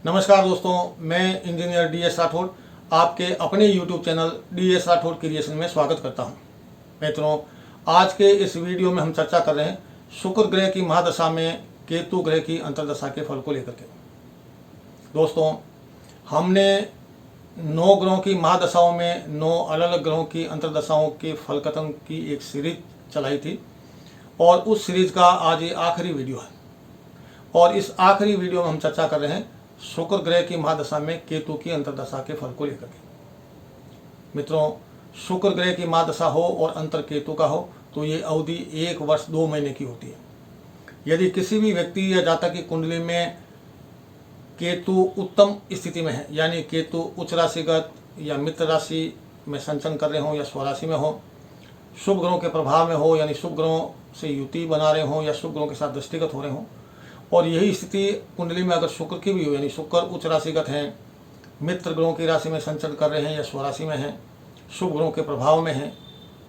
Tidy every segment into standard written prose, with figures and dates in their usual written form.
नमस्कार दोस्तों, मैं इंजीनियर DS राठौड़ आपके अपने YouTube channel DS Rathore creation में स्वागत करता हूं। मित्रों, आज के इस वीडियो में हम चर्चा कर रहे हैं शुक्र ग्रह की महादशा में केतु ग्रह की अंतर्दशा के फल को लेकर के। दोस्तों, हमने 9 ग्रहों की महादशाओं में 9 अलग अलग ग्रहों की अंतर्दशाओं के फल कथन की एक सीरीज चलाई थी और उस सीरीज का आज ये आखिरी वीडियो है। और इस आखिरी वीडियो में हम चर्चा कर रहे हैं शुक्र ग्रह की महादशा में केतु की अंतर्दशा के फल को लेकर के। मित्रों, शुक्र ग्रह की महादशा हो और अंतर केतु का हो तो ये अवधि 1 वर्ष 2 महीने की होती है। यदि किसी भी व्यक्ति या जातक की कुंडली में केतु उत्तम स्थिति में है, यानी केतु उच्च राशिगत या मित्र राशि में संचरण कर रहे हों या स्वराशि में हो, शुभ ग्रहों के प्रभाव में हो, यानी शुभ ग्रहों से युति बना रहे हों या शुभ ग्रहों के साथ दृष्टिगत हो रहे हों, और यही स्थिति कुंडली में अगर शुक्र की भी हो, यानी शुक्र उच्च राशिगत हैं, मित्र ग्रहों की राशि में संचरण कर रहे हैं या स्वराशि में हैं, शुभ ग्रहों के प्रभाव में हैं,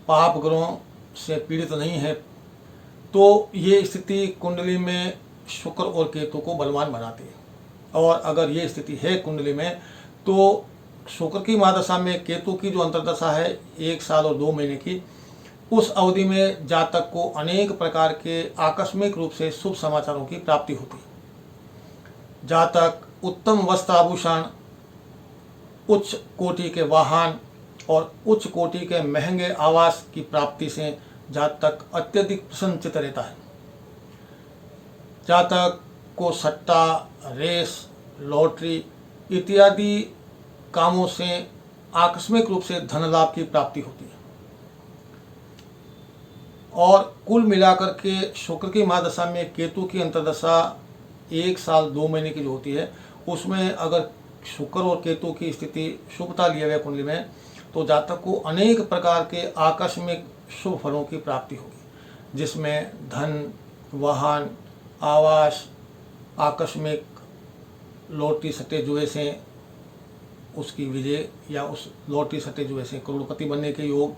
पाप ग्रहों से पीड़ित नहीं है, तो ये स्थिति कुंडली में शुक्र और केतु को बलवान बनाती है। और अगर ये स्थिति है कुंडली में तो शुक्र की महादशा में केतु की जो अंतर्दशा है 1 साल और 2 महीने की, उस अवधि में जातक को अनेक प्रकार के आकस्मिक रूप से शुभ समाचारों की प्राप्ति होती है। जातक उत्तम वस्त्र आभूषण, उच्च कोटि के वाहन और उच्च कोटि के महंगे आवास की प्राप्ति से जातक अत्यधिक प्रसन्नचित्त रहता है। जातक को सट्टा, रेस, लॉटरी इत्यादि कामों से आकस्मिक रूप से धन लाभ की प्राप्ति होती है। और कुल मिलाकर के शुक्र की महादशा में केतु की अंतर्दशा 1 साल 2 महीने की जो होती है, उसमें अगर शुक्र और केतु की स्थिति शुभता लिए हुए कुंडली में, तो जातक को अनेक प्रकार के आकस्मिक शुभ फलों की प्राप्ति होगी, जिसमें धन, वाहन, आवास, आकस्मिक लॉटरी सट्टे जुए से उसकी विजय या उस लॉटरी सट्टे जुए से करोड़पति बनने के योग,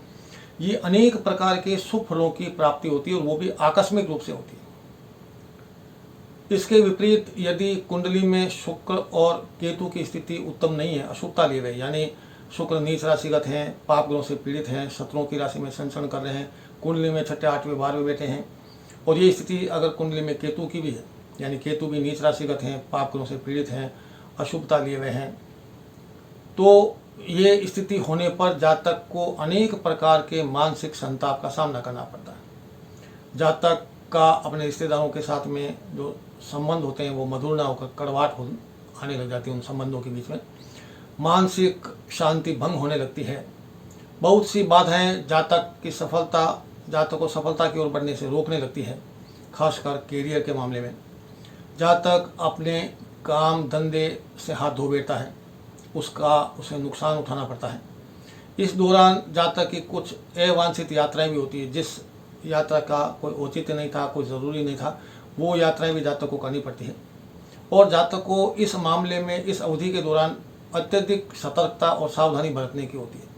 ये अनेक प्रकार के शुभ फलों की प्राप्ति होती है और वो भी आकस्मिक रूप से होती है। इसके विपरीत यदि कुंडली में शुक्र और केतु की स्थिति उत्तम नहीं है, अशुभता लिए हुए, यानी शुक्र नीच राशिगत हैं, पाप ग्रहों से पीड़ित हैं, शत्रुओं की राशि में संचरण कर रहे हैं, कुंडली में 6ठे 8वें 12वें बैठे हैं, और ये स्थिति अगर कुंडली में केतु की भी है, यानी केतु भी नीच राशिगत हैं, पाप ग्रहों से पीड़ित हैं, अशुभता लिए हुए हैं, तो ये स्थिति होने पर जातक को अनेक प्रकार के मानसिक संताप का सामना करना पड़ता है। जातक का अपने रिश्तेदारों के साथ में जो संबंध होते हैं वो मधुर ना होकर कड़वाहट आने लग जाती है। उन संबंधों के बीच में मानसिक शांति भंग होने लगती है। बहुत सी बाधाएं जातक को सफलता की ओर बढ़ने से रोकने लगती है, खासकर कैरियर के मामले में। जातक अपने काम धंधे से हाथ धो बैठता है, उसे नुकसान उठाना पड़ता है। इस दौरान जातक की कुछ अवांछित यात्राएं भी होती है, जिस यात्रा का कोई औचित्य नहीं था, कोई ज़रूरी नहीं था, वो यात्राएं भी जातक को करनी पड़ती है। और जातक को इस मामले में इस अवधि के दौरान अत्यधिक सतर्कता और सावधानी बरतने की होती है,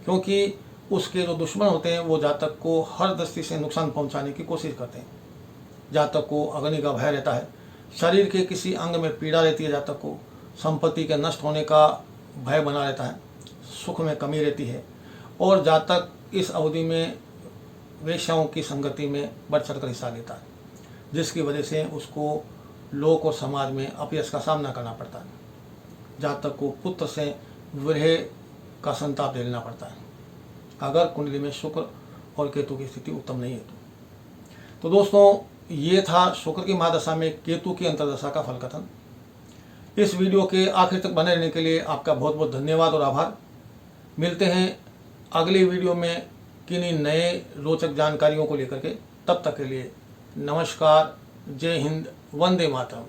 क्योंकि उसके जो दुश्मन होते हैं वो जातक को हर दृष्टि से नुकसान पहुँचाने की कोशिश करते हैं। जातक को अग्नि का भय रहता है, शरीर के किसी अंग में पीड़ा रहती है, जातक को संपत्ति के नष्ट होने का भय बना रहता है, सुख में कमी रहती है, और जातक इस अवधि में वेश्याओं की संगति में बढ़ चढ़कर हिस्सा लेता है, जिसकी वजह से उसको लोक और समाज में अपयश का सामना करना पड़ता है। जातक को पुत्र से विरह का संताप झेलना पड़ता है, अगर कुंडली में शुक्र और केतु की स्थिति उत्तम नहीं है तो दोस्तों, ये था शुक्र की महादशा में केतु की अंतर्दशा का फल कथन। इस वीडियो के आखिर तक बने रहने के लिए आपका बहुत बहुत धन्यवाद और आभार। मिलते हैं अगले वीडियो में किन्हीं नए रोचक जानकारियों को लेकर के। तब तक के लिए नमस्कार, जय हिंद, वंदे मातरम।